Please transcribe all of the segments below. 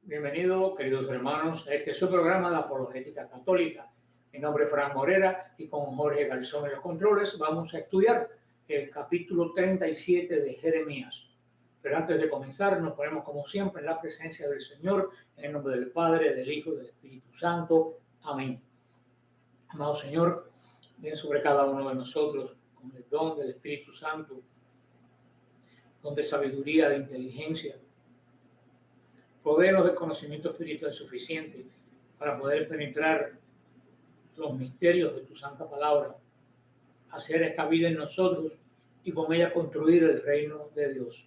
Bienvenidos, queridos hermanos, a este su programa, la Apologética Católica. Mi nombre es Fran Morera y con Jorge Garzón en los controles vamos a estudiar el capítulo 37 de Jeremías. Pero antes de comenzar, nos ponemos como siempre en la presencia del Señor, en el nombre del Padre, del Hijo y del Espíritu Santo. Amén. Amado Señor, ven sobre cada uno de nosotros con el don del Espíritu Santo, don de sabiduría, de inteligencia. Provéenos del conocimiento espiritual suficiente para poder penetrar los misterios de tu santa palabra, hacer esta vida en nosotros y con ella construir el reino de Dios.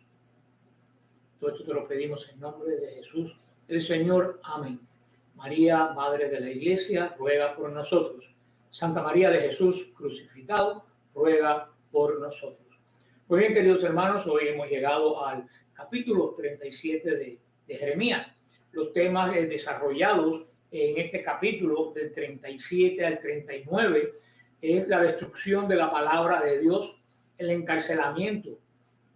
Todo esto te lo pedimos en nombre de Jesús, el Señor. Amén. María, Madre de la Iglesia, ruega por nosotros. Santa María de Jesús crucificado, ruega por nosotros. Pues bien, queridos hermanos, hoy hemos llegado al capítulo 37 de Jeremías. Los temas desarrollados en este capítulo del 37 al 39 es la destrucción de la palabra de Dios, el encarcelamiento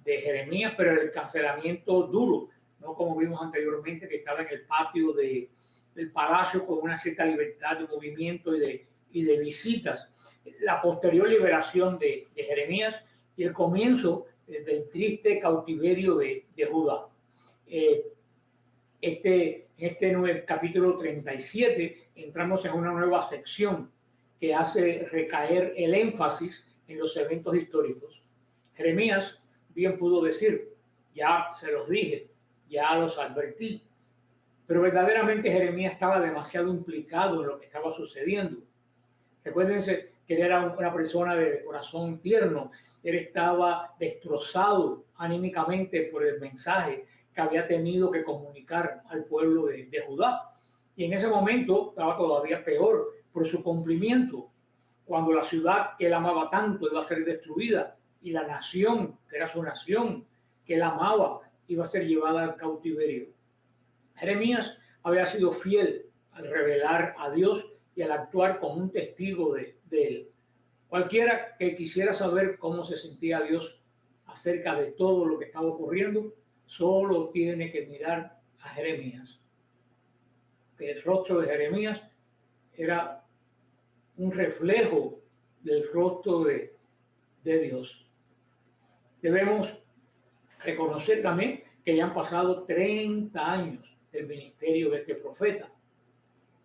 de Jeremías, pero el encarcelamiento duro, no como vimos anteriormente, que estaba en el patio del palacio con una cierta libertad de movimiento y de visitas. La posterior liberación de Jeremías y el comienzo del triste cautiverio de Judá. En este nuevo capítulo 37 entramos en una nueva sección que hace recaer el énfasis en los eventos históricos. Jeremías bien pudo decir, ya se los dije, ya los advertí, pero verdaderamente Jeremías estaba demasiado implicado en lo que estaba sucediendo. Recuérdense que él era una persona de corazón tierno, él estaba destrozado anímicamente por el mensaje que había tenido que comunicar al pueblo de Judá. Y en ese momento estaba todavía peor por su cumplimiento, cuando la ciudad que él amaba tanto iba a ser destruida y la nación, que era su nación, que él amaba, iba a ser llevada al cautiverio. Jeremías había sido fiel al revelar a Dios y al actuar como un testigo de él. Cualquiera que quisiera saber cómo se sentía Dios acerca de todo lo que estaba ocurriendo, solo tiene que mirar a Jeremías. Que el rostro de Jeremías era un reflejo del rostro de Dios. Debemos reconocer también que ya han pasado 30 años del ministerio de este profeta.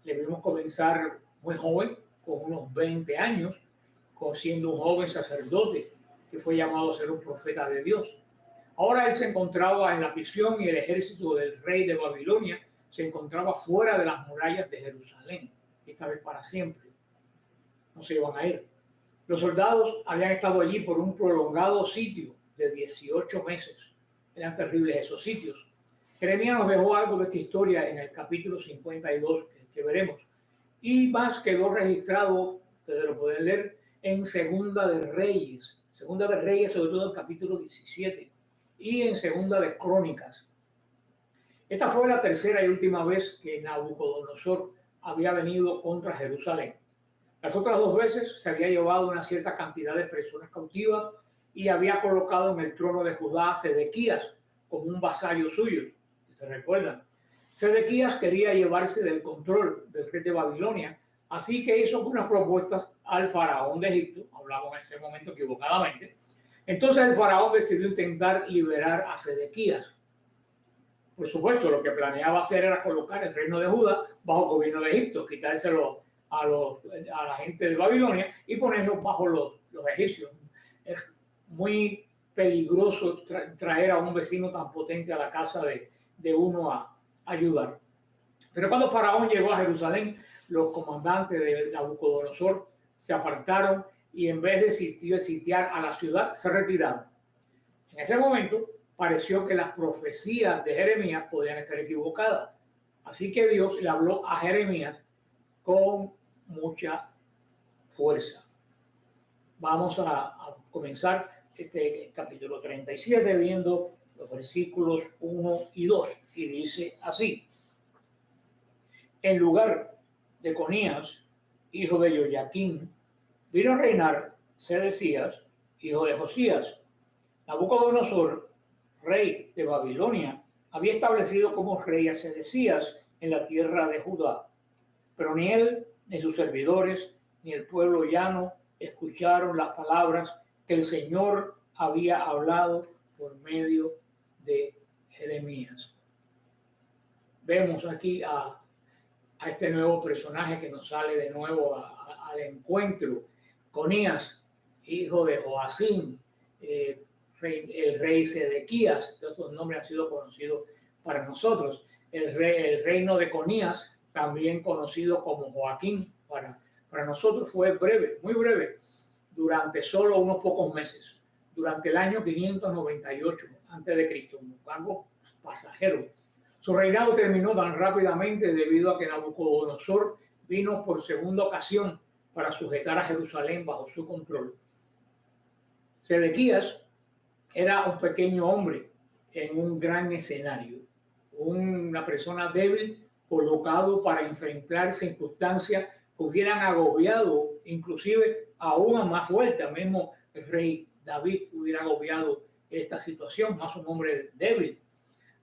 Le vimos comenzar muy joven, con unos 20 años, siendo un joven sacerdote que fue llamado a ser un profeta de Dios. Ahora él se encontraba en la prisión y el ejército del rey de Babilonia se encontraba fuera de las murallas de Jerusalén, esta vez para siempre. No se iban a ir. Los soldados habían estado allí por un prolongado sitio de 18 meses. Eran terribles esos sitios. Jeremías nos dejó algo de esta historia en el capítulo 52 que veremos. Y más quedó registrado, ustedes lo pueden leer, en Segunda de Reyes. Segunda de Reyes, sobre todo el capítulo 17. Y en Segunda de Crónicas. Esta fue la tercera y última vez que Nabucodonosor había venido contra Jerusalén. Las otras dos veces se había llevado una cierta cantidad de personas cautivas y había colocado en el trono de Judá a Sedequías como un vasallo suyo. Si se recuerdan, Sedequías quería llevarse del control del rey de Babilonia, así que hizo unas propuestas al faraón de Egipto, hablamos en ese momento equivocadamente. Entonces el faraón decidió intentar liberar a Sedequías. Por supuesto, lo que planeaba hacer era colocar el reino de Judá bajo el gobierno de Egipto, quitárselo a la gente de Babilonia y ponerlo bajo los egipcios. Es muy peligroso traer a un vecino tan potente a la casa de uno a ayudar. Pero cuando Faraón llegó a Jerusalén, los comandantes de Nabucodonosor se apartaron y en vez de sitiar a la ciudad, se retiraron. En ese momento pareció que las profecías de Jeremías podían estar equivocadas. Así que Dios le habló a Jeremías con mucha fuerza. Vamos a comenzar este capítulo 37 viendo los versículos 1 y 2. Y dice así: en lugar de Conías, hijo de Joyaquín, vino a reinar Sedecías, hijo de Josías. Nabucodonosor, rey de Babilonia, había establecido como rey a Sedecías en la tierra de Judá. Pero ni él, ni sus servidores, ni el pueblo llano escucharon las palabras que el Señor había hablado por medio de Jeremías. Vemos aquí a este nuevo personaje que nos sale de nuevo al encuentro. Conías, hijo de Joacim, el rey Sedequías, de otros nombres han sido conocidos para nosotros. El reino de Conías, también conocido como Joaquín, para nosotros fue breve, muy breve, durante solo unos pocos meses, durante el año 598 a.C., algo pasajero. Su reinado terminó tan rápidamente debido a que Nabucodonosor vino por segunda ocasión para sujetar a Jerusalén bajo su control. Sedequías era un pequeño hombre en un gran escenario, una persona débil colocado para enfrentar circunstancias que hubieran agobiado, inclusive aún más fuerte, al mismo el rey David hubiera agobiado esta situación, más un hombre débil.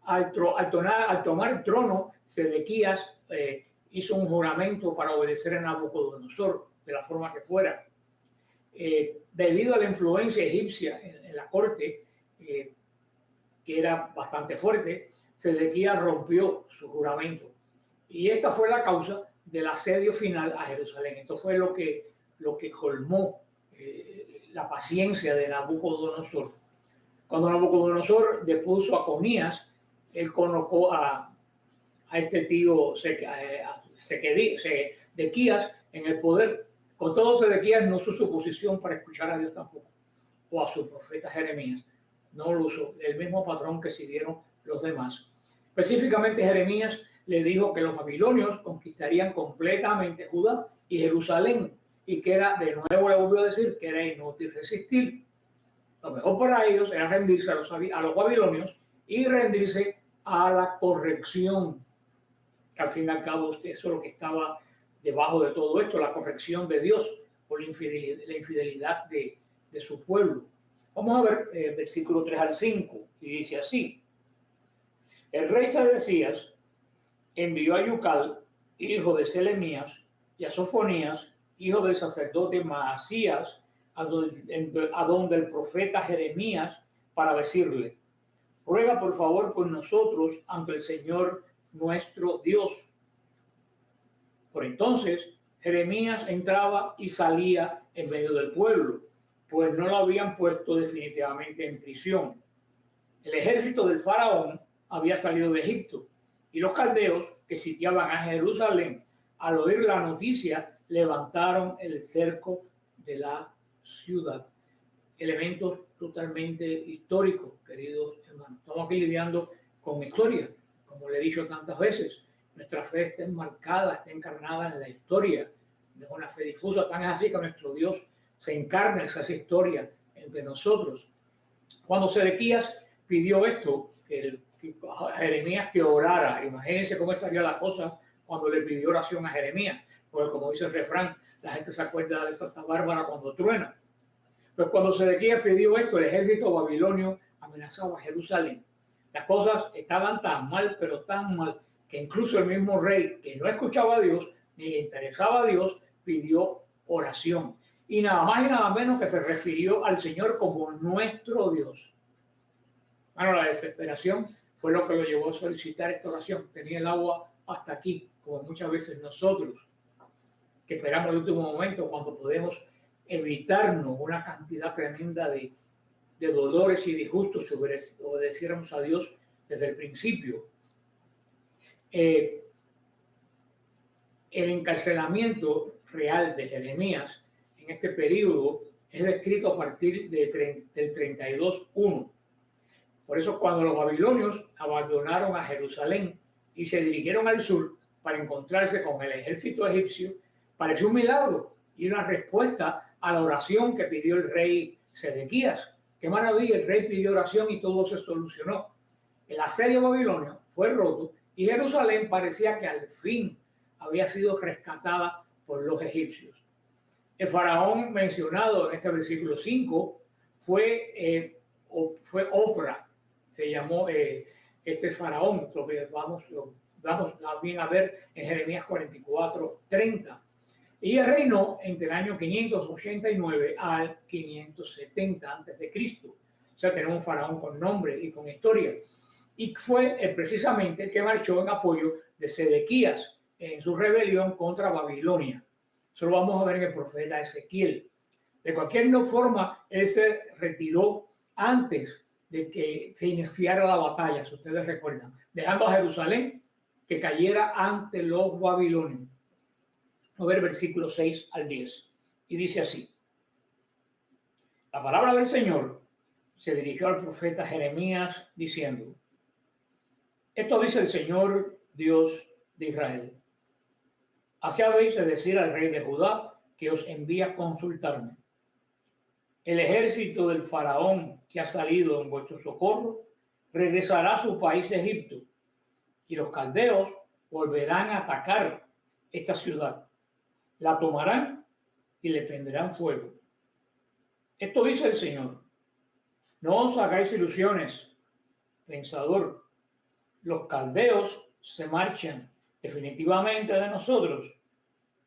Al tomar el trono, Sedequías hizo un juramento para obedecer a Nabucodonosor de la forma que fuera. Debido a la influencia egipcia en la corte, que era bastante fuerte, Sedequías rompió su juramento. Y esta fue la causa del asedio final a Jerusalén. Esto fue lo que colmó la paciencia de Nabucodonosor. Cuando Nabucodonosor depuso a Conías, él colocó a este tío Sedequías en el poder. Con todo, Sedequías no usó su posición para escuchar a Dios tampoco, o a su profeta Jeremías. No lo usó, el mismo patrón que siguieron los demás. Específicamente, Jeremías le dijo que los babilonios conquistarían completamente Judá y Jerusalén, y que era, de nuevo le volvió a decir, que era inútil resistir. Lo mejor para ellos era rendirse a los babilonios y rendirse a la corrección, que al fin y al cabo eso es lo que estaba debajo de todo esto, la corrección de Dios por la infidelidad de su pueblo. Vamos a ver versículo 3 al 5, y dice así: el rey Sedecías envió a Yucal, hijo de Selemías, y a Sofonías, hijo del sacerdote Maasías, a donde el profeta Jeremías, para decirle: ruega por favor por nosotros ante el Señor nuestro Dios. Por entonces Jeremías entraba y salía en medio del pueblo, pues no lo habían puesto definitivamente en prisión. El ejército del faraón había salido de Egipto, y los caldeos que sitiaban a Jerusalén, al oír la noticia, levantaron el cerco de la ciudad. Elementos totalmente históricos, queridos hermanos. Estamos aquí lidiando con historia, como le he dicho tantas veces. Nuestra fe está enmarcada, está encarnada en la historia. Es una fe difusa, tan así que nuestro Dios se encarna en esa historia entre nosotros. Cuando Sedequías pidió esto, a Jeremías que orara, imagínense cómo estaría la cosa cuando le pidió oración a Jeremías, porque como dice el refrán, la gente se acuerda de Santa Bárbara cuando truena. Pues cuando Sedequías pidió esto, el ejército babilonio amenazaba a Jerusalén. Las cosas estaban tan mal, pero tan mal, que incluso el mismo rey, que no escuchaba a Dios, ni le interesaba a Dios, pidió oración. Y nada más y nada menos que se refirió al Señor como nuestro Dios. Bueno, la desesperación fue lo que lo llevó a solicitar esta oración. Tenía el agua hasta aquí, como muchas veces nosotros, que esperamos el último momento cuando podemos evitarnos una cantidad tremenda de dolores y disgustos si obedeciéramos a Dios desde el principio. El encarcelamiento real de Jeremías en este periodo es descrito a partir del 32:1. Por eso cuando los babilonios abandonaron a Jerusalén y se dirigieron al sur para encontrarse con el ejército egipcio, pareció un milagro y una respuesta a la oración que pidió el rey Sedequías. Qué maravilla, el rey pidió oración y todo se solucionó. El asedio babilonio fue roto y Jerusalén parecía que al fin había sido rescatada por los egipcios. El faraón mencionado en este versículo 5 fue Ofra, se llamó este faraón. Lo vamos también a ver en Jeremías 44:30. Y reinó entre el año 589 al 570 a.C. O sea, tenemos un faraón con nombre y con historia. Y fue precisamente el que marchó en apoyo de Sedequías en su rebelión contra Babilonia. Eso lo vamos a ver en el profeta Ezequiel. De cualquier forma, él se retiró antes de que se iniciara la batalla, si ustedes recuerdan, dejando a Jerusalén que cayera ante los babilonios. A ver, versículos 6 al 10. Y dice así: la palabra del Señor se dirigió al profeta Jeremías diciendo: esto dice el Señor Dios de Israel. Así habéis de decir al rey de Judá que os envía a consultarme. El ejército del faraón que ha salido en vuestro socorro regresará a su país Egipto, y los caldeos volverán a atacar esta ciudad. La tomarán y le prenderán fuego. Esto dice el Señor: no os hagáis ilusiones, pensador. Los caldeos se marchan definitivamente de nosotros,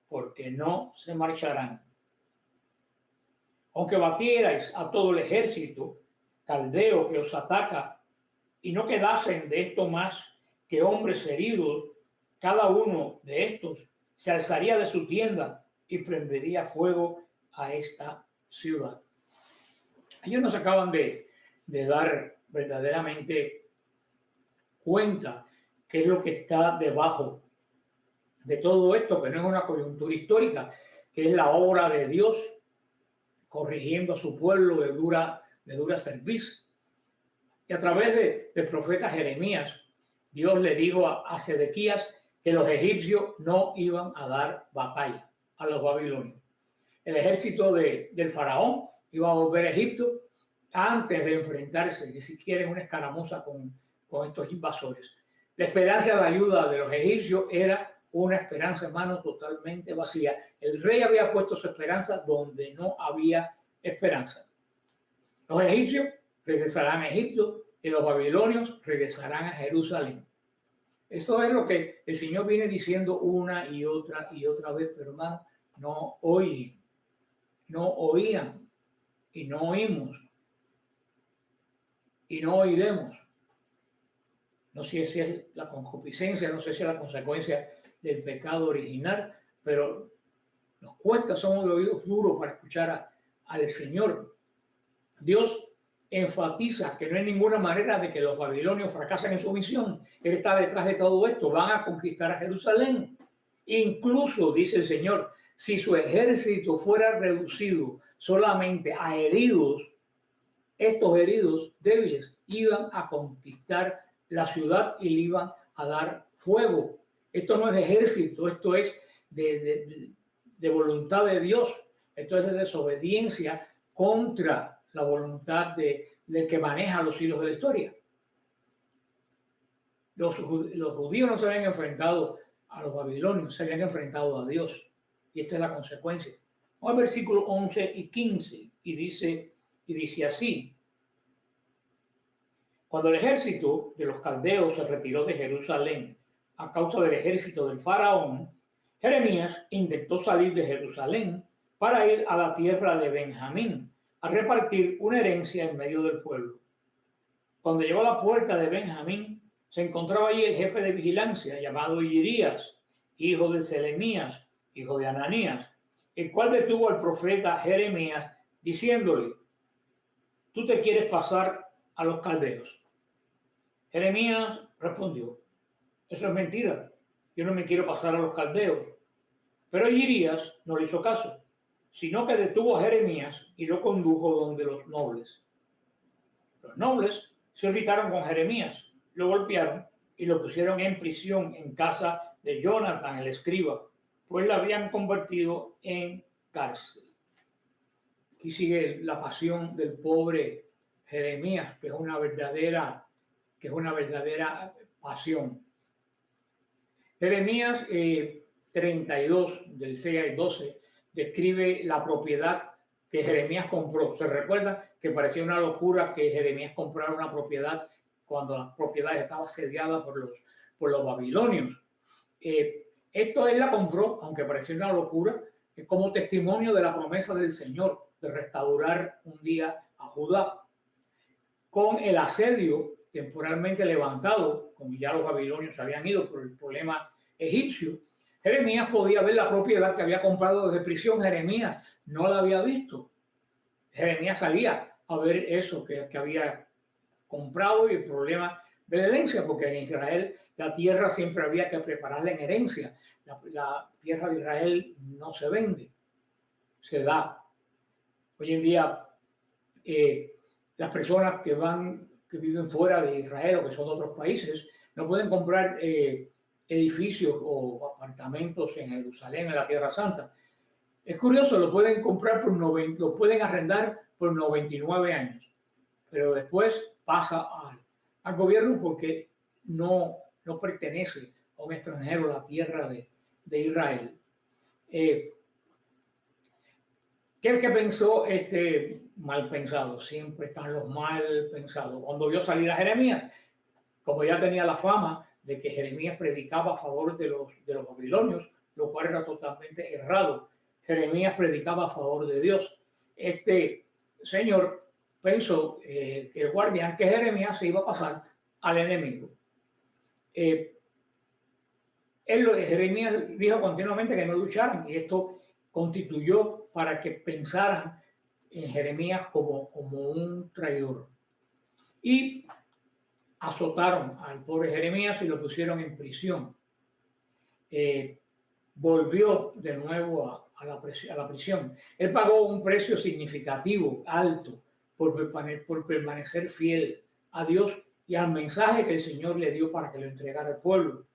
porque no se marcharán. Aunque batierais a todo el ejército caldeo que os ataca, y no quedasen de esto más que hombres heridos, cada uno de estos se alzaría de su tienda y prendería fuego a esta ciudad. Ellos nos acaban de dar verdaderamente cuenta qué es lo que está debajo de todo esto, que no es una coyuntura histórica, que es la obra de Dios corrigiendo a su pueblo de dura cerviz. Y a través del profeta Jeremías, Dios le dijo a Sedequías que los egipcios no iban a dar batalla a los babilonios. El ejército del faraón iba a volver a Egipto antes de enfrentarse, ni siquiera en una escaramuza con estos invasores. La esperanza de ayuda de los egipcios era una esperanza, hermano, totalmente vacía. El rey había puesto su esperanza donde no había esperanza. Los egipcios regresarán a Egipto y los babilonios regresarán a Jerusalén. Eso es lo que el Señor viene diciendo una y otra vez, pero hermano, no oyen, no oían y no oímos y no oiremos. No sé si es la concupiscencia, no sé si es la consecuencia del pecado original, pero nos cuesta, somos de oídos duros para escuchar al Señor. Dios enfatiza que no hay ninguna manera de que los babilonios fracasen en su misión. Él está detrás de todo esto. Van a conquistar a Jerusalén. Incluso, dice el Señor, si su ejército fuera reducido solamente a heridos, estos heridos débiles iban a conquistar la ciudad y le iban a dar fuego. Esto no es ejército, esto es de voluntad de Dios. Esto es de desobediencia contra la voluntad del que maneja los hilos de la historia. Los judíos no se habían enfrentado a los babilonios, se habían enfrentado a Dios. Y esta es la consecuencia. Vamos al versículo 11 y 15 y dice así: cuando el ejército de los caldeos se retiró de Jerusalén a causa del ejército del faraón, Jeremías intentó salir de Jerusalén para ir a la tierra de Benjamín, a repartir una herencia en medio del pueblo. Cuando llegó a la puerta de Benjamín, se encontraba allí el jefe de vigilancia, llamado Irías, hijo de Selemías, hijo de Ananías, el cual detuvo al profeta Jeremías, diciéndole: ¿tú te quieres pasar a los caldeos? Jeremías respondió: eso es mentira, yo no me quiero pasar a los caldeos. Pero Irías no le hizo caso, sino que detuvo a Jeremías y lo condujo donde los nobles. Los nobles se irritaron con Jeremías, lo golpearon y lo pusieron en prisión en casa de Jonatán, el escriba, pues lo habían convertido en cárcel. Aquí sigue la pasión del pobre Jeremías, que es una verdadera pasión. Jeremías 32, del 6 al 12, describe la propiedad que Jeremías compró. Se recuerda que parecía una locura que Jeremías comprara una propiedad cuando la propiedad estaba asediada por los babilonios. Esto él la compró, aunque parecía una locura, como testimonio de la promesa del Señor de restaurar un día a Judá. Con el asedio temporalmente levantado, como ya los babilonios habían ido por el problema egipcio, Jeremías podía ver la propiedad que había comprado desde prisión. Jeremías no la había visto. Jeremías salía a ver eso que había comprado y el problema de la herencia, porque en Israel la tierra siempre había que prepararla en herencia. La tierra de Israel no se vende, se da. Hoy en día las personas que viven fuera de Israel o que son de otros países no pueden comprar edificios o apartamentos en Jerusalén, en la Tierra Santa. Es curioso, lo pueden comprar lo pueden arrendar por 99 años, pero después pasa al gobierno porque no pertenece a un extranjero la tierra de Israel. ¿Qué pensó este mal pensado? Siempre están los mal pensados. Cuando vio salir a Jeremías, como ya tenía la fama de que Jeremías predicaba a favor de los babilonios, lo cual era totalmente errado. Jeremías predicaba a favor de Dios. Este señor pensó que el guardián, que Jeremías, se iba a pasar al enemigo. Jeremías dijo continuamente que no lucharan, y esto constituyó para que pensaran en Jeremías como un traidor. Y azotaron al pobre Jeremías y lo pusieron en prisión. Volvió de nuevo a la prisión. Él pagó un precio significativo, alto, por permanecer fiel a Dios y al mensaje que el Señor le dio para que lo entregara al pueblo.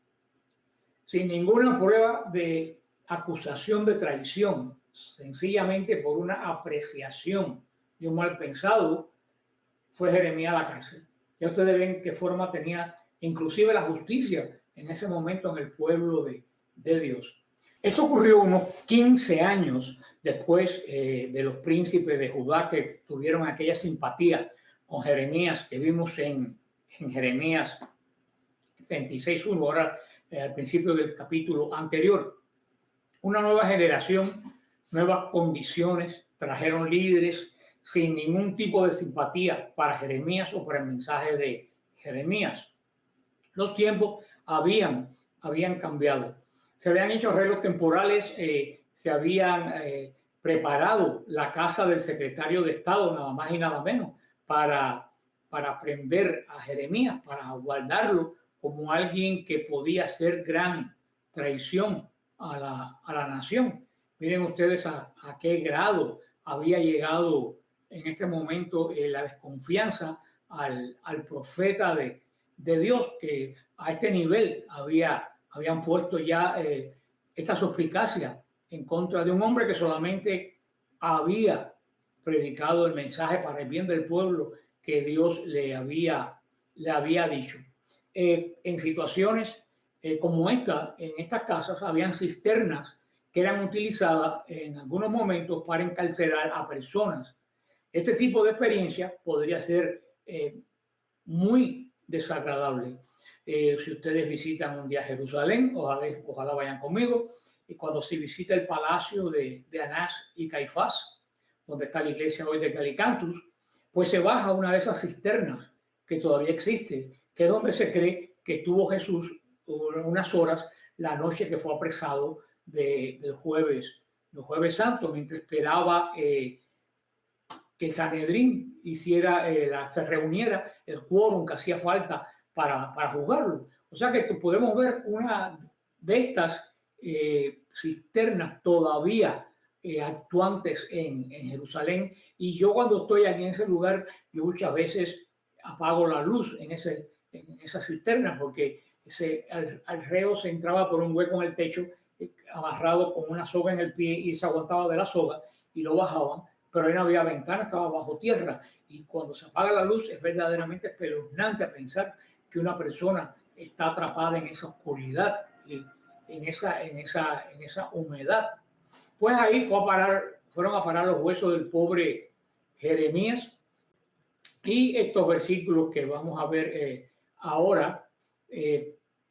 Sin ninguna prueba de acusación de traición, sencillamente por una apreciación de un mal pensado, fue Jeremías a la cárcel. Ya ustedes ven qué forma tenía inclusive la justicia en ese momento en el pueblo de Dios. Esto ocurrió unos 15 años después de los príncipes de Judá, que tuvieron aquella simpatía con Jeremías que vimos en Jeremías 26:1, ahora al principio del capítulo anterior. Una nueva generación, nuevas condiciones, trajeron líderes sin ningún tipo de simpatía para Jeremías o para el mensaje de Jeremías. Los tiempos habían cambiado. Se habían hecho arreglos temporales, se habían preparado la casa del secretario de Estado, nada más y nada menos, para prender a Jeremías, para guardarlo como alguien que podía hacer gran traición a la nación. Miren ustedes a qué grado había llegado en este momento la desconfianza al profeta de Dios, que a este nivel habían puesto ya esta suspicacia en contra de un hombre que solamente había predicado el mensaje para el bien del pueblo que Dios le había dicho. En situaciones como esta, en estas casas habían cisternas que eran utilizadas en algunos momentos para encarcelar a personas. Este tipo de experiencia podría ser muy desagradable. Si ustedes visitan un día Jerusalén, ojalá vayan conmigo, cuando se visita el palacio de Anás y Caifás, donde está la iglesia hoy de Galicantus, pues se baja una de esas cisternas que todavía existe, que es donde se cree que estuvo Jesús unas horas la noche que fue apresado del jueves santo, mientras esperaba que el Sanedrín se reuniera el quórum que hacía falta para juzgarlo. O sea que podemos ver una de estas cisternas todavía actuantes en Jerusalén, y yo cuando estoy aquí en ese lugar, yo muchas veces apago la luz en esa cisterna, porque al reo se entraba por un hueco en el techo, amarrado con una soga en el pie, y se aguantaba de la soga y lo bajaban, pero ahí no había ventana, estaba bajo tierra, y cuando se apaga la luz es verdaderamente espeluznante pensar que una persona está atrapada en esa oscuridad, en esa humedad. Pues ahí fueron a parar los huesos del pobre Jeremías, y estos versículos que vamos a ver ahora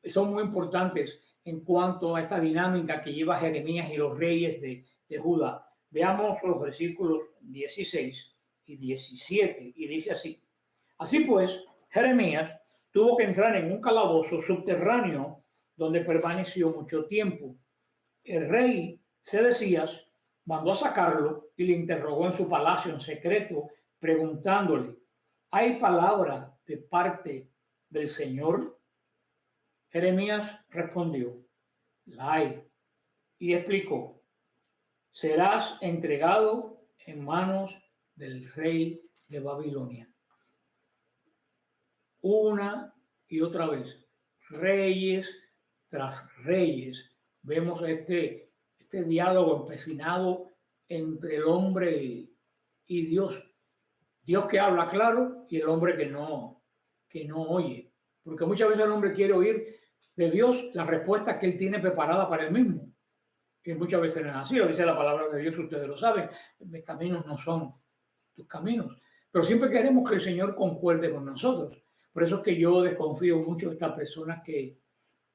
son muy importantes en cuanto a esta dinámica que lleva Jeremías y los reyes de Judá. Veamos los versículos 16 y 17, y dice así: así pues, Jeremías tuvo que entrar en un calabozo subterráneo donde permaneció mucho tiempo. El rey Sedecías mandó a sacarlo y le interrogó en su palacio en secreto, preguntándole: ¿hay palabra de parte del Señor? Jeremías respondió: la hay. Y explicó: serás entregado en manos del rey de Babilonia. Una y otra vez, reyes tras reyes, vemos este diálogo empecinado entre el hombre y Dios. Dios que habla claro y el hombre que no oye. Porque muchas veces el hombre quiere oír de Dios la respuesta que él tiene preparada para él mismo. Y muchas veces no es así, lo dice la palabra de Dios, ustedes lo saben: mis caminos no son tus caminos. Pero siempre queremos que el Señor concuerde con nosotros. Por eso es que yo desconfío mucho de estas personas que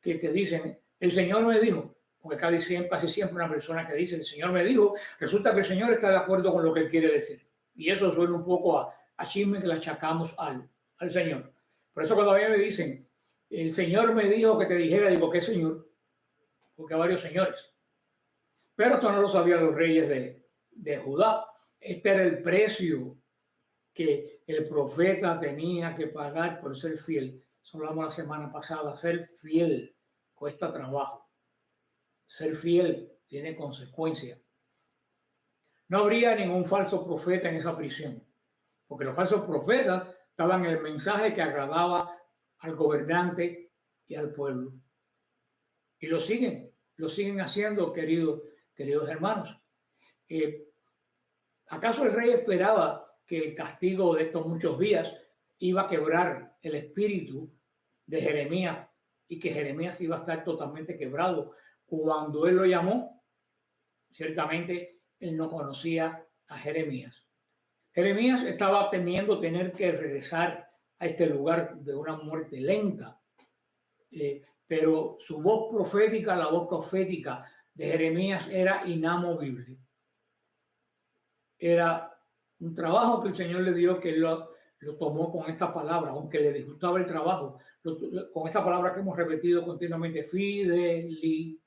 te dicen: el Señor me dijo. Porque casi siempre una persona que dice: el Señor me dijo, resulta que el Señor está de acuerdo con lo que él quiere decir. Y eso suena un poco a chisme que le achacamos al Señor. Por eso cuando a mí me dicen: el Señor me dijo que te dijera, digo: ¿qué Señor? Porque hay varios señores. Pero esto no lo sabían los reyes de Judá. Este era el precio que el profeta tenía que pagar por ser fiel. Eso hablamos la semana pasada. Ser fiel cuesta trabajo. Ser fiel tiene consecuencias. No habría ningún falso profeta en esa prisión, porque los falsos profetas daban el mensaje que agradaba al gobernante y al pueblo. Y lo siguen haciendo, queridos hermanos. ¿Acaso el rey esperaba que el castigo de estos muchos días iba a quebrar el espíritu de Jeremías y que Jeremías iba a estar totalmente quebrado cuando él lo llamó? Ciertamente él no conocía a Jeremías. Jeremías estaba temiendo tener que regresar a este lugar de una muerte lenta, pero su voz profética, la voz profética de Jeremías, era inamovible. Era un trabajo que el Señor le dio, que él lo tomó con esta palabra, aunque le disgustaba el trabajo, con esta palabra que hemos repetido continuamente: fidelidad.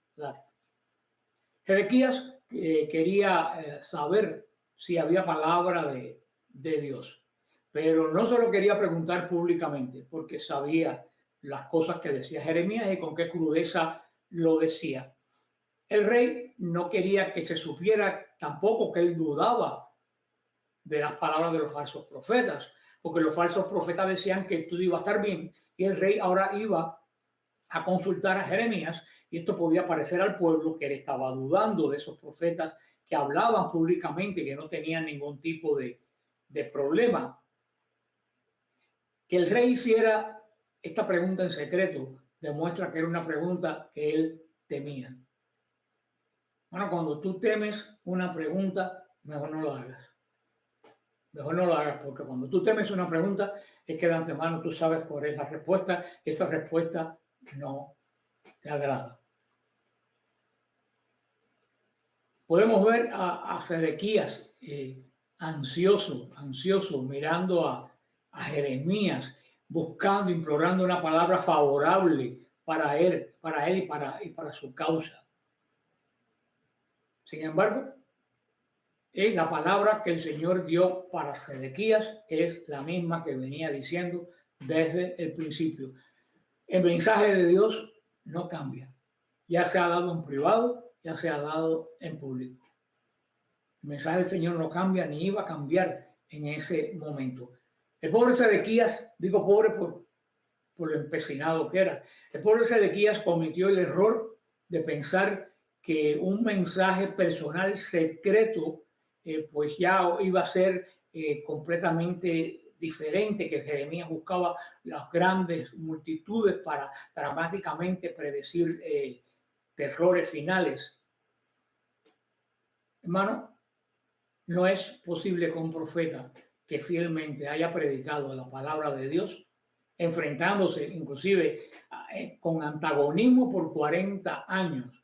Ezequías quería saber si había palabra de Dios, pero no se lo quería preguntar públicamente, porque sabía las cosas que decía Jeremías y con qué crudeza lo decía. El rey no quería que se supiera tampoco que él dudaba de las palabras de los falsos profetas, porque los falsos profetas decían que todo iba a estar bien, y el rey ahora iba a consultar a Jeremías, y esto podía parecer al pueblo que él estaba dudando de esos profetas que hablaban públicamente, que no tenían ningún tipo de problema. Que el rey hiciera esta pregunta en secreto demuestra que era una pregunta que él temía. Bueno, cuando tú temes una pregunta, mejor no lo hagas. Mejor no lo hagas, porque cuando tú temes una pregunta es que de antemano tú sabes cuál es la respuesta. Esa respuesta no te agrada. Podemos ver a Sedequías ansioso, mirando a Jeremías, buscando, implorando una palabra favorable para él y para su causa. Sin embargo, la palabra que el Señor dio para Sedequías es la misma que venía diciendo desde el principio. El mensaje de Dios no cambia, ya se ha dado en privado, ya se ha dado en público. El mensaje del Señor no cambia ni iba a cambiar en ese momento. El pobre Sedequías, digo pobre por lo empecinado que era, el pobre Sedequías cometió el error de pensar que un mensaje personal secreto pues ya iba a ser completamente diferente, que Jeremías buscaba las grandes multitudes para dramáticamente predecir terrores finales. Hermano, no es posible que un profeta que fielmente haya predicado la palabra de Dios, enfrentándose inclusive con antagonismo por 40 años,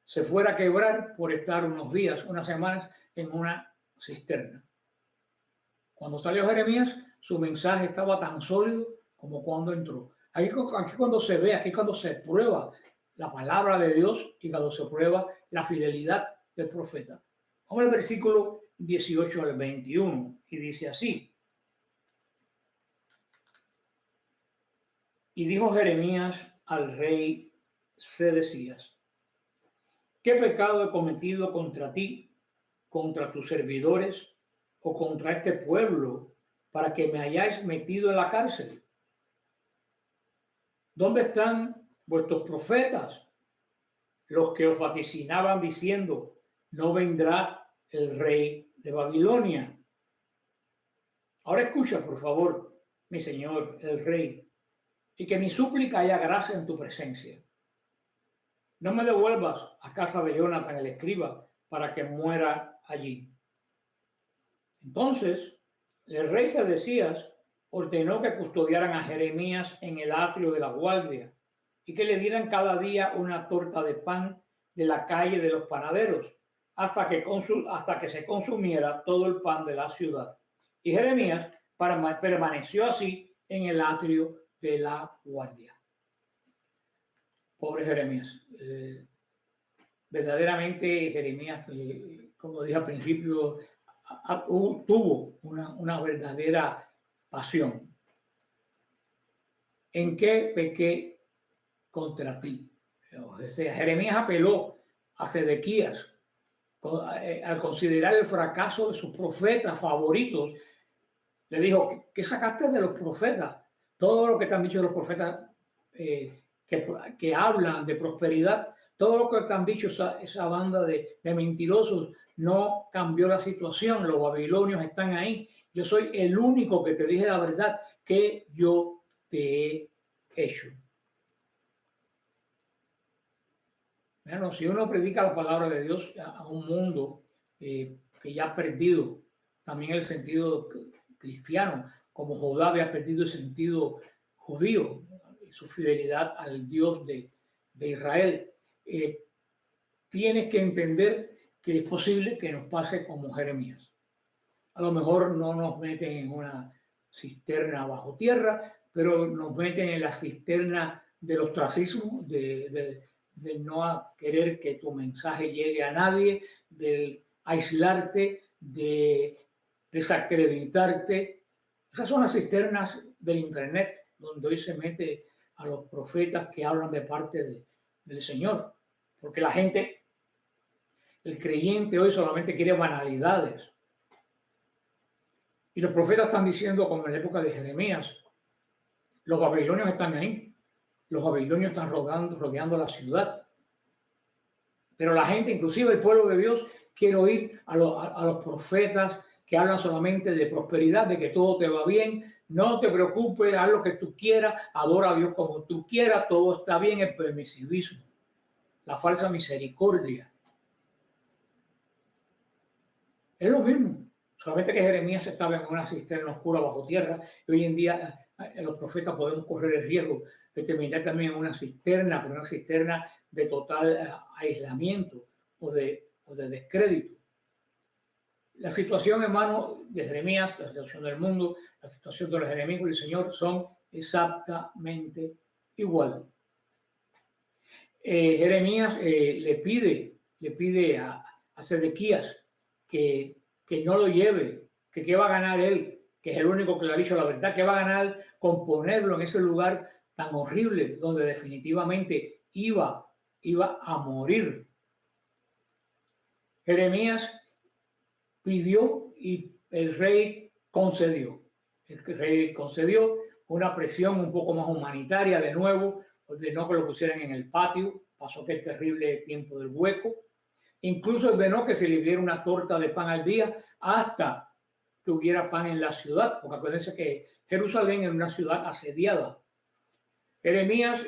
se fuera a quebrar por estar unos días, unas semanas en una cisterna. Cuando salió Jeremías, su mensaje estaba tan sólido como cuando entró. Aquí cuando se ve, aquí cuando se prueba la palabra de Dios y cuando se prueba la fidelidad del profeta. Vamos al versículo 18 al 21 y dice así. Y dijo Jeremías al rey Sedecías: ¿qué pecado he cometido contra ti, contra tus servidores o contra este pueblo para que me hayáis metido en la cárcel? ¿Dónde están vuestros profetas, los que os vaticinaban diciendo: no vendrá el rey de Babilonia? Ahora escucha, por favor, mi señor, el rey, y que mi súplica haya gracia en tu presencia. No me devuelvas a casa de Jonathan el escriba para que muera allí. Entonces, el rey Sedecías ordenó que custodiaran a Jeremías en el atrio de la guardia y que le dieran cada día una torta de pan de la calle de los panaderos hasta que se consumiera todo el pan de la ciudad. Y Jeremías permaneció así en el atrio de la guardia. Pobre Jeremías. Verdaderamente Jeremías, como dije al principio, tuvo una verdadera pasión. ¿En qué pequé contra ti? O sea, Jeremías apeló a Sedequías al considerar el fracaso de sus profetas favoritos. Le dijo: ¿qué sacaste de los profetas? Todo lo que te han dicho los profetas que hablan de prosperidad, todo lo que te han dicho esa banda de mentirosos no cambió la situación. Los babilonios están ahí. Yo soy el único que te dije la verdad que yo te he hecho. Bueno, si uno predica la palabra de Dios a un mundo que ya ha perdido también el sentido cristiano, como Judá había perdido el sentido judío y su fidelidad al Dios de Israel, tienes que entender que es posible que nos pase como Jeremías. A lo mejor no nos meten en una cisterna bajo tierra, pero nos meten en la cisterna del ostracismo, de no querer que tu mensaje llegue a nadie, de aislarte, de desacreditarte. Esas son las cisternas del internet, donde hoy se mete a los profetas que hablan de parte del Señor. Porque la gente, el creyente hoy solamente quiere banalidades. Y los profetas están diciendo, como en la época de Jeremías, los babilonios están ahí. Los babilonios están rodeando la ciudad. Pero la gente, inclusive el pueblo de Dios, quiere oír a los profetas que hablan solamente de prosperidad, de que todo te va bien. No te preocupes, haz lo que tú quieras, adora a Dios como tú quieras, todo está bien. El permisivismo, la falsa misericordia. Es lo mismo, solamente que Jeremías estaba en una cisterna oscura bajo tierra y hoy en día los profetas podemos correr el riesgo de terminar también en una cisterna, pero una cisterna de total aislamiento o de o de descrédito. La situación, hermano, de Jeremías, la situación del mundo, la situación de los enemigos del Señor son exactamente igual. Jeremías le pide a Sedequías que no lo lleve, que qué va a ganar él, que es el único que le ha dicho la verdad, que va a ganar con ponerlo en ese lugar tan horrible donde definitivamente iba a morir. Jeremías pidió y el rey concedió. El rey concedió una presión un poco más humanitaria de nuevo, ordenó que lo pusieran en el patio, pasó aquel terrible tiempo del hueco, incluso ordenó que se le diera una torta de pan al día hasta que hubiera pan en la ciudad, porque acuérdense que Jerusalén era una ciudad asediada. Jeremías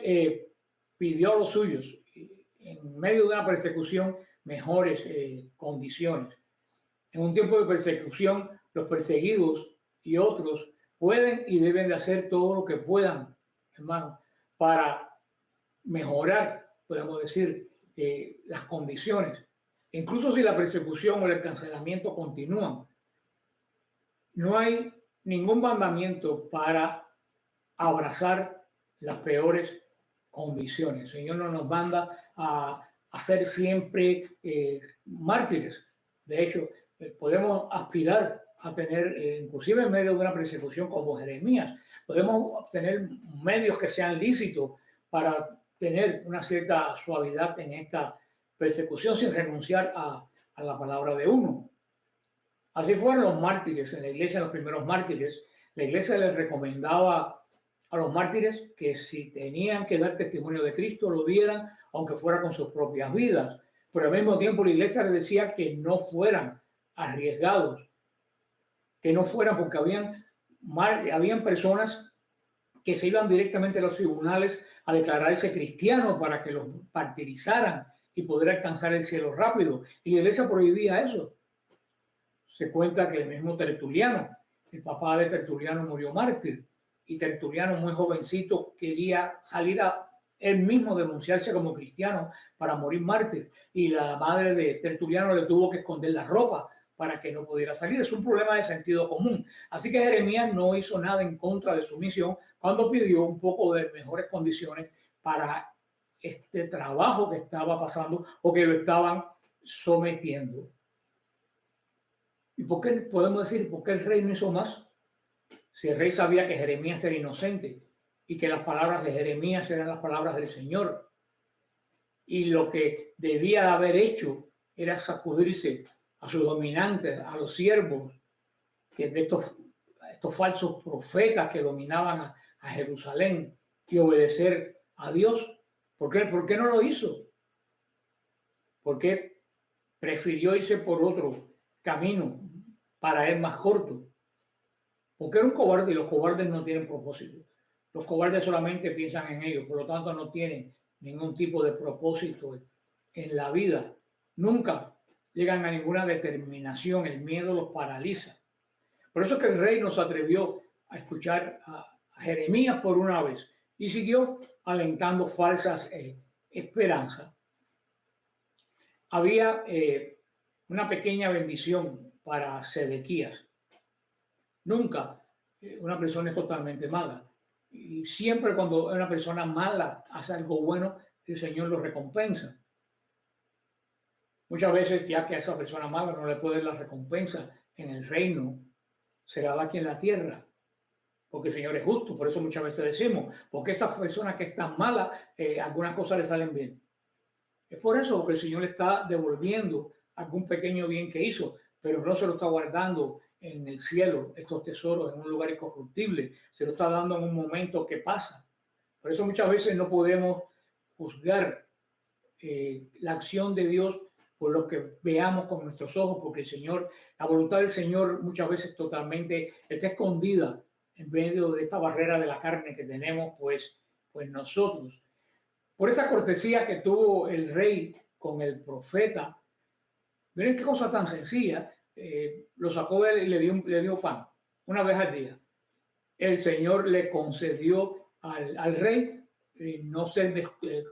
pidió a los suyos, en medio de una persecución, mejores condiciones. En un tiempo de persecución, los perseguidos y otros pueden y deben de hacer todo lo que puedan, hermano, para mejorar, podemos decir, las condiciones. Incluso si la persecución o el cancelamiento continúan, no hay ningún mandamiento para abrazar las peores condiciones. El Señor no nos manda a ser siempre mártires. De hecho, podemos aspirar a tener, inclusive en medio de una persecución como Jeremías, podemos obtener medios que sean lícitos para tener una cierta suavidad en esta persecución sin renunciar a la palabra de uno. Así fueron los mártires en la iglesia, los primeros mártires. La iglesia les recomendaba a los mártires que si tenían que dar testimonio de Cristo, lo dieran, aunque fuera con sus propias vidas. Pero al mismo tiempo la iglesia les decía que no fueran arriesgados, que no fueran, porque habían personas que se iban directamente a los tribunales a declararse cristianos para que los martirizaran y poder alcanzar el cielo rápido. Y la iglesia prohibía eso. Se cuenta que el mismo Tertuliano, el papá de Tertuliano, murió mártir, y Tertuliano, muy jovencito, quería salir a él mismo denunciarse como cristiano para morir mártir, y la madre de Tertuliano le tuvo que esconder la ropa para que no pudiera salir. Es un problema de sentido común. Así que Jeremías no hizo nada en contra de su misión cuando pidió un poco de mejores condiciones para este trabajo que estaba pasando o que lo estaban sometiendo. ¿Y por qué podemos decir por qué el rey no hizo más? Si el rey sabía que Jeremías era inocente y que las palabras de Jeremías eran las palabras del Señor, y lo que debía haber hecho era sacudirse a sus dominantes, a los siervos, que de estos falsos profetas que dominaban a Jerusalén, y obedecer a Dios. ¿Por qué no lo hizo? ¿Por qué prefirió irse por otro camino para él más corto? Porque era un cobarde, y los cobardes no tienen propósito. Los cobardes solamente piensan en ellos, por lo tanto no tienen ningún tipo de propósito en la vida. Nunca llegan a ninguna determinación, el miedo los paraliza. Por eso es que el rey no se atrevió a escuchar a Jeremías por una vez y siguió alentando falsas esperanzas. Había una pequeña bendición para Sedequías. Nunca una persona es totalmente mala. Y siempre cuando una persona mala hace algo bueno, el Señor lo recompensa. Muchas veces, ya que a esa persona mala no le puede dar la recompensa en el reino, será aquí en la tierra, porque el Señor es justo. Por eso muchas veces decimos, porque esa persona que es tan mala, algunas cosas le salen bien. Es por eso, porque el Señor le está devolviendo algún pequeño bien que hizo, pero no se lo está guardando en el cielo, estos tesoros en un lugar incorruptible, se lo está dando en un momento que pasa. Por eso muchas veces no podemos juzgar la acción de Dios por lo que veamos con nuestros ojos, porque el Señor, la voluntad del Señor muchas veces totalmente está escondida en medio de esta barrera de la carne que tenemos, pues nosotros. Por esta cortesía que tuvo el rey con el profeta, miren qué cosa tan sencilla, lo sacó de él y le dio pan una vez al día. El Señor le concedió al rey no ser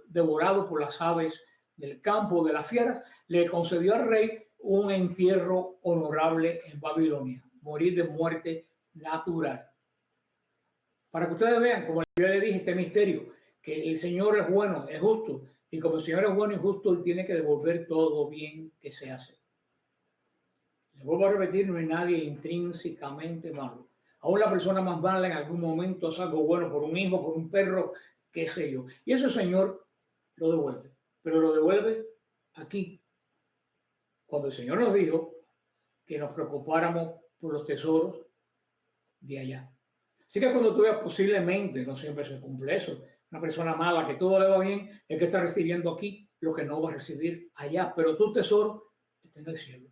devorado por las aves del campo de las fieras, le concedió al rey un entierro honorable en Babilonia, morir de muerte natural. Para que ustedes vean, como yo le dije, este misterio, que el Señor es bueno, es justo, y como el Señor es bueno y justo, Él tiene que devolver todo bien que se hace. Le vuelvo a repetir, no hay nadie intrínsecamente malo. Aún la persona más mala en algún momento hace algo bueno por un hijo, por un perro, qué sé yo. Y ese Señor lo devuelve, pero lo devuelve aquí. Cuando el Señor nos dijo que nos preocupáramos por los tesoros de allá. Así que cuando tú veas, posiblemente, no siempre se cumple eso, una persona mala que todo le va bien, es que está recibiendo aquí lo que no va a recibir allá, pero tu tesoro está en el cielo.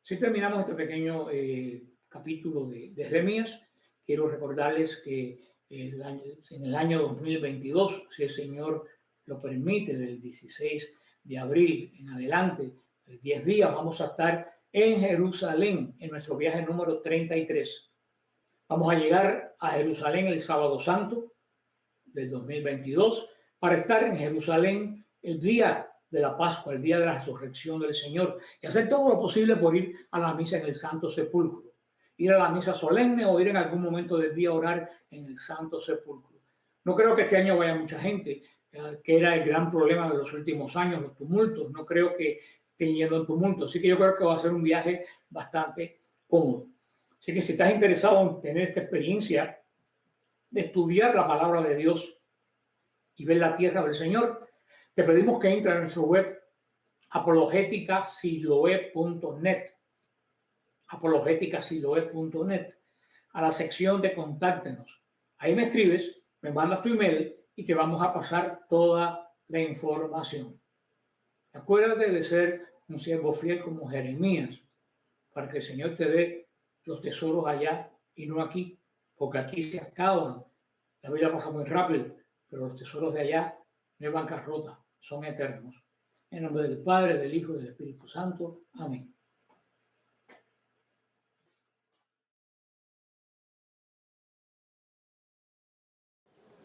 Si terminamos este pequeño capítulo de Jeremías, quiero recordarles que en el año 2022, si el Señor lo permite, del 16 de abril en adelante, 10 días, vamos a estar en Jerusalén, en nuestro viaje número 33. Vamos a llegar a Jerusalén el sábado santo del 2022 para estar en Jerusalén el día de la Pascua, el día de la resurrección del Señor, y hacer todo lo posible por ir a la misa en el Santo Sepulcro, ir a la misa solemne o ir en algún momento del día a orar en el Santo Sepulcro. No creo que este año vaya mucha gente, que era el gran problema de los últimos años, los tumultos. No creo que estén yendo en tumulto, así que yo creo que va a ser un viaje bastante cómodo. Así que si estás interesado en tener esta experiencia de estudiar la palabra de Dios y ver la tierra del Señor, te pedimos que entres a nuestra web apologeticasiloe.net, apologeticasiloe.net, a la sección de contáctenos. Ahí me escribes, me mandas tu email y te vamos a pasar toda la información. Acuérdate de ser un siervo fiel como Jeremías, para que el Señor te dé los tesoros allá y no aquí, porque aquí se acaban. La vida pasa muy rápido, pero los tesoros de allá no hay bancarrota, son eternos. En nombre del Padre, del Hijo y del Espíritu Santo. Amén.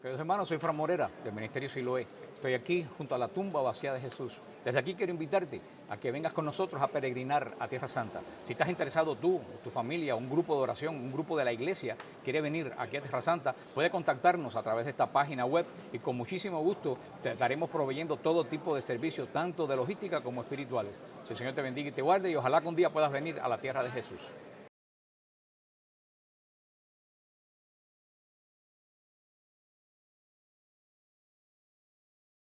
Queridos hermanos, soy Fran Morera, del Ministerio Siloé. Estoy aquí junto a la tumba vacía de Jesús. Desde aquí quiero invitarte a que vengas con nosotros a peregrinar a Tierra Santa. Si estás interesado tú, tu familia, un grupo de oración, un grupo de la iglesia, quiere venir aquí a Tierra Santa, puede contactarnos a través de esta página web y con muchísimo gusto te estaremos proveyendo todo tipo de servicios, tanto de logística como espirituales. Que el Señor te bendiga y te guarde y ojalá que un día puedas venir a la Tierra de Jesús.